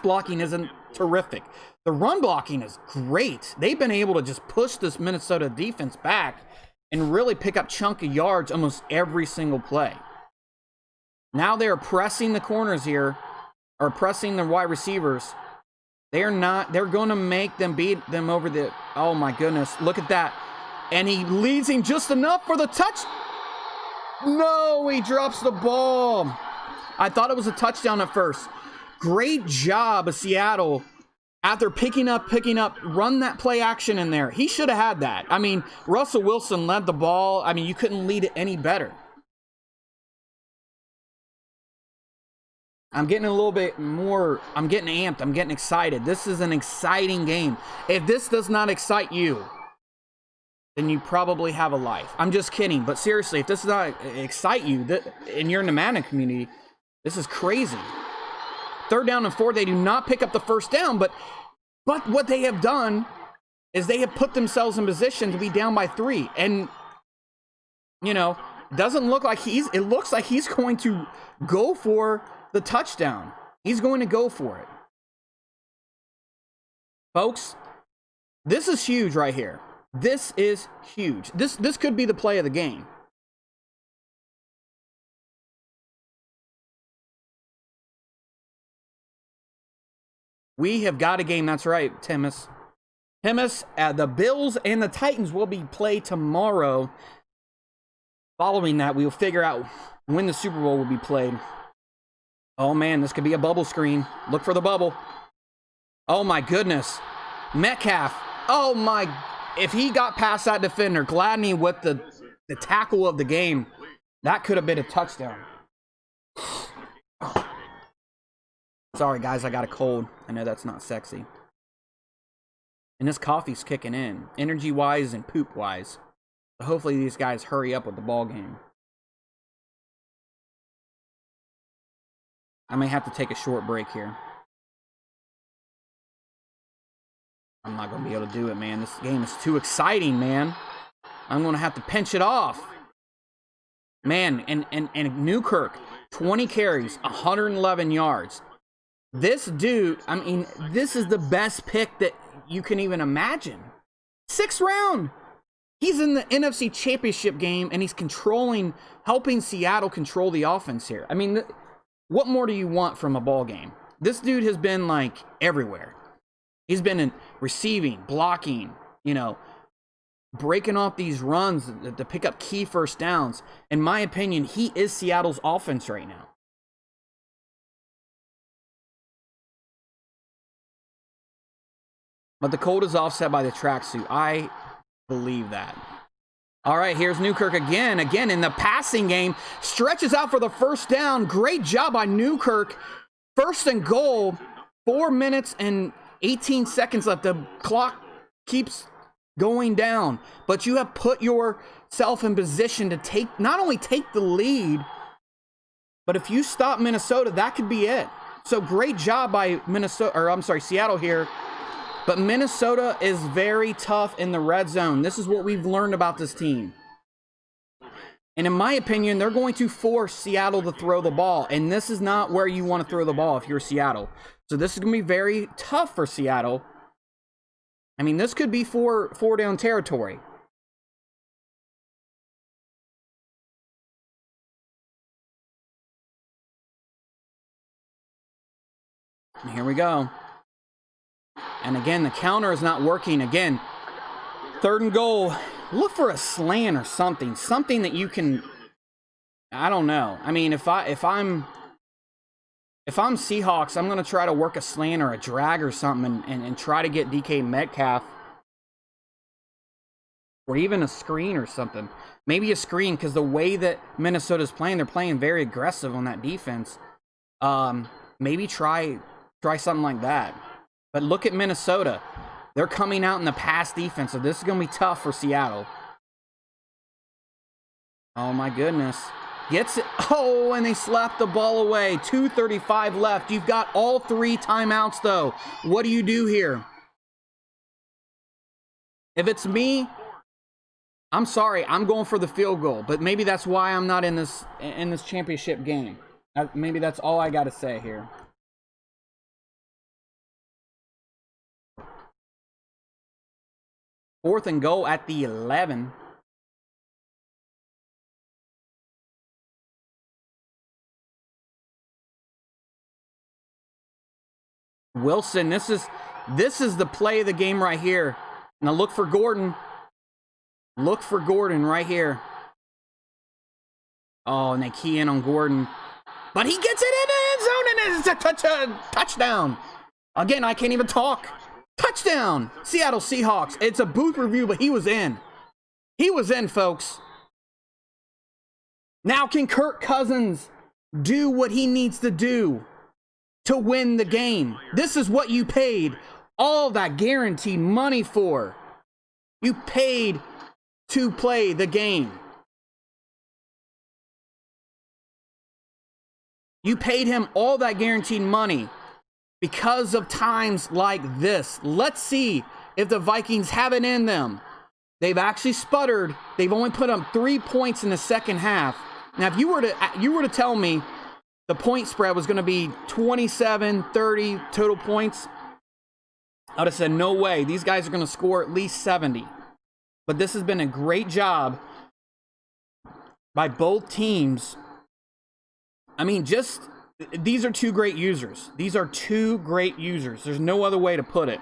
blocking isn't terrific. The run blocking is great. They've been able to just push this Minnesota defense back and really pick up chunky yards almost every single play. Now they're pressing the corners here, or pressing the wide receivers. They're going to make them beat them over the, oh my goodness, look at that. And he leads him just enough for the touch. No, he drops the ball. I thought it was a touchdown at first. Great job of Seattle after picking up, run that play action in there. He should have had that. I mean, Russell Wilson led the ball. I mean, you couldn't lead it any better. I'm getting a little bit more, I'm getting amped, I'm getting excited. This is an exciting game. If this does not excite you, then you probably have a life. I'm just kidding. But seriously, if this does not excite you, and you're in the Madden community, this is crazy. 3rd down and 4, they do not pick up the first down, but what they have done is they have put themselves in position to be down by 3. And, you know, doesn't look like it looks like he's going to go for the touchdown. He's going to go for it. Folks, this is huge right here. This is huge. This could be the play of the game. We have got a game. That's right, Timmis. The Bills and the Titans will be played tomorrow. Following that, we will figure out when the Super Bowl will be played. Oh, man, this could be a bubble screen. Look for the bubble. Oh, my goodness. Metcalf. Oh, my. If he got past that defender, Gladney with the tackle of the game, that could have been a touchdown. Sorry, guys, I got a cold. I know that's not sexy. And this coffee's kicking in, energy-wise and poop-wise. So hopefully these guys hurry up with the ball game. I may have to take a short break here. I'm not going to be able to do it, man. This game is too exciting, man. I'm going to have to pinch it off. Man, and Newkirk, 20 carries, 111 yards. This dude, I mean, this is the best pick that you can even imagine. 6th round. He's in the NFC Championship game, and he's helping Seattle control the offense here. I mean, what more do you want from a ball game? This dude has been, like, everywhere. He's been in receiving, blocking, you know, breaking off these runs to pick up key first downs. In my opinion, he is Seattle's offense right now. But the cold is offset by the tracksuit. I believe that. All right, here's Newkirk again. Again, in the passing game. Stretches out for the first down. Great job by Newkirk. 1st and goal. 4 minutes and 18 seconds left. The clock keeps going down. But you have put yourself in position to not only take the lead, but if you stop Minnesota, that could be it. So great job by Seattle here. But Minnesota is very tough in the red zone. This is what we've learned about this team. And in my opinion, they're going to force Seattle to throw the ball. And this is not where you want to throw the ball if you're Seattle. So this is going to be very tough for Seattle. I mean, this could be four down territory. And here we go. And again, the counter is not working. Again, 3rd and goal. Look for a slant or something. Something that you can... I don't know. I mean, if I'm Seahawks, I'm going to try to work a slant or a drag or something and try to get DK Metcalf. Or even a screen or something. Maybe a screen, because the way that Minnesota's playing, they're playing very aggressive on that defense. Maybe try something like that. But look at Minnesota. They're coming out in the pass defense, so this is going to be tough for Seattle. Oh, my goodness. Gets it. Oh, and they slapped the ball away. 2:35 left. You've got all 3 timeouts, though. What do you do here? If it's me, I'm sorry. I'm going for the field goal. But maybe that's why I'm not in this championship game. Maybe that's all I got to say here. Fourth and goal at the 11. Wilson, this is the play of the game right here. Now look for Gordon. Look for Gordon right here. Oh, and they key in on Gordon. But he gets it in the end zone, and it's a touchdown. Again, I can't even talk. Touchdown! Seattle Seahawks. It's a booth review, but he was in. He was in, folks. Now can Kirk Cousins do what he needs to do to win the game? This is what you paid all that guaranteed money for. You paid to play the game. You paid him all that guaranteed money because of times like this. Let's see if the Vikings have it in them. They've actually sputtered. They've only put up 3 points in the second half. Now, if you were to tell me the point spread was going to be 27, 30 total points, I would have said, no way. These guys are going to score at least 70. But this has been a great job by both teams. I mean, these are two great users. These are two great users. There's no other way to put it.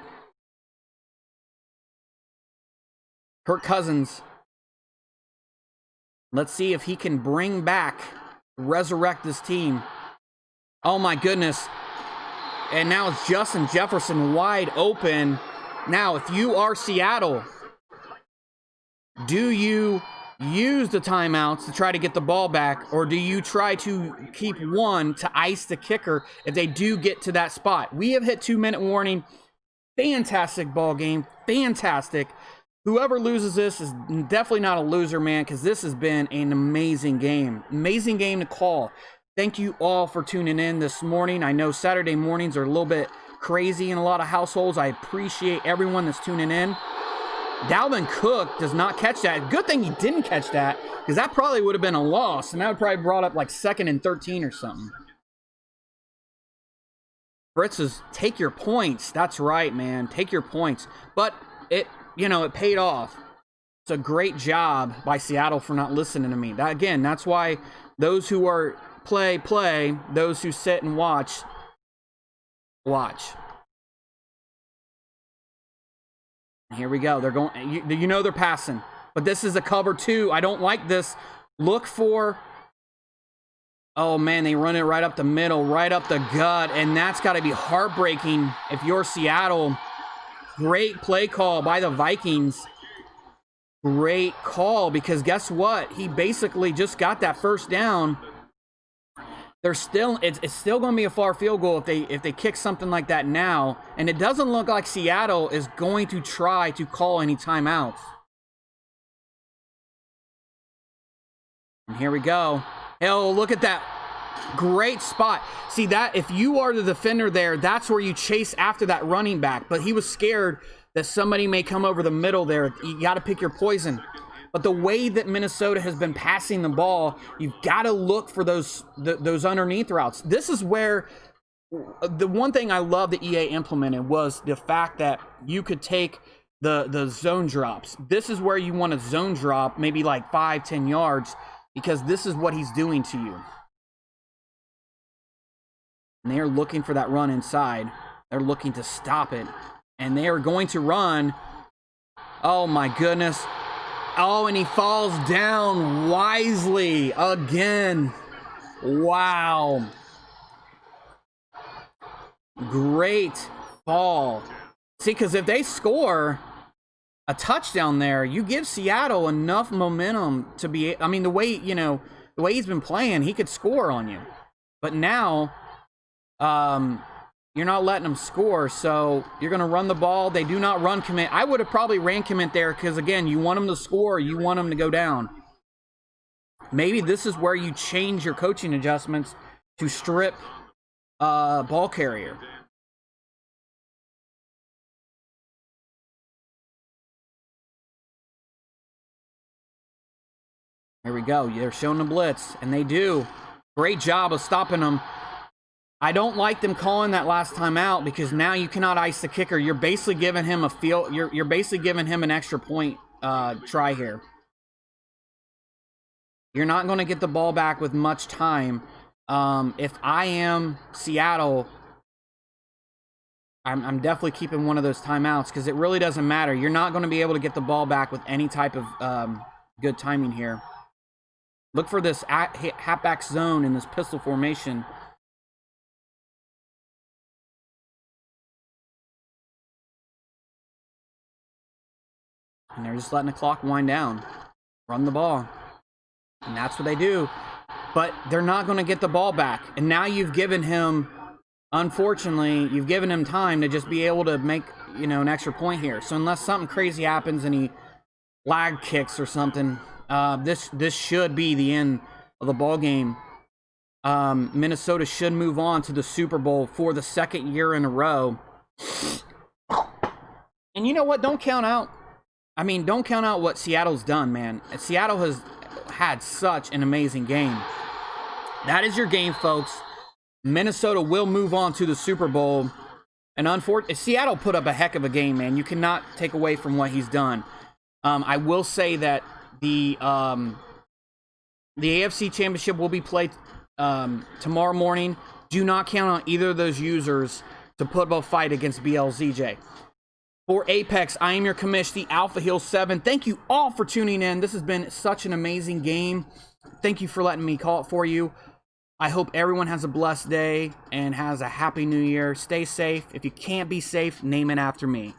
Kirk Cousins. Let's see if he can bring back, resurrect this team. Oh my goodness. And now it's Justin Jefferson wide open. Now, if you are Seattle, do you use the timeouts to try to get the ball back, or do you try to keep one to ice the kicker if they do get to that spot? We have hit 2-minute warning. Fantastic ball game. Fantastic. Whoever loses this is definitely not a loser, man, because this has been an amazing game. Amazing game to call. Thank you all for tuning in this morning. I know Saturday mornings are a little bit crazy in a lot of households. I appreciate everyone that's tuning in. Dalvin Cook does not catch that. Good thing he didn't catch that, because that probably would have been a loss, and that would probably brought up like 2nd and 13 or something. Fritz says, take your points. That's right, man. Take your points. But it paid off. It's a great job by Seattle for not listening to me. That's why those who are play. Those who sit and watch. Here we go. They're going. They're passing. But this is a cover 2. I don't like this. Look for. Oh man, they run it right up the middle, right up the gut, and that's got to be heartbreaking if you're Seattle. Great play call by the Vikings. Great call, because guess what? He basically just got that first down. It's still going to be a far field goal if they kick something like that now, and it doesn't look like Seattle is going to try to call any timeouts. And here we go. Oh, look at that. Great spot. See that? If you are the defender there, that's where you chase after that running back. But he was scared that somebody may come over the middle there. You got to pick your poison. But the way that Minnesota has been passing the ball, you've got to look for those underneath routes. This is where the one thing I love that EA implemented was the fact that you could take the zone drops. This is where you want a zone drop, maybe like 5-10 yards, because this is what he's doing to you. And they are looking for that run inside. They're looking to stop it. And they are going to run. Oh my goodness. Oh, and he falls down wisely again. Wow. Great fall. See, because if they score a touchdown there, you give Seattle enough momentum to be, I mean, the way he's been playing, he could score on you. But now, you're not letting them score, so you're going to run the ball. They do not run commit. I would have probably ran commit there because, again, you want them to score. You want them to go down. Maybe this is where you change your coaching adjustments to strip ball carrier. Here we go. They're showing the blitz, and they do. Great job of stopping them. I don't like them calling that last time out, because now you cannot ice the kicker. You're basically giving him a field. You're basically giving him an extra point try here. You're not going to get the ball back with much time. If I am Seattle, I'm definitely keeping one of those timeouts, because it really doesn't matter. You're not going to be able to get the ball back with any type of good timing here. Look for this halfback zone in this pistol formation. And they're just letting the clock wind down. Run the ball. And that's what they do. But they're not going to get the ball back. And now you've given him, unfortunately, you've given him time to just be able to make, an extra point here. So unless something crazy happens and he lag kicks or something. This should be the end of the ball game. Minnesota should move on to the Super Bowl for the second year in a row. And you know what? Don't count out what Seattle's done, man. Seattle has had such an amazing game. That is your game, folks. Minnesota will move on to the Super Bowl. And unfortunately, Seattle put up a heck of a game, man. You cannot take away from what he's done. I will say that the AFC Championship will be played tomorrow morning. Do not count on either of those users to put up a fight against BLZJ. For Apex, I am your commish, the Alpha Hill 7. Thank you all for tuning in. This has been such an amazing game. Thank you for letting me call it for you. I hope everyone has a blessed day and has a happy new year. Stay safe. If you can't be safe, name it after me.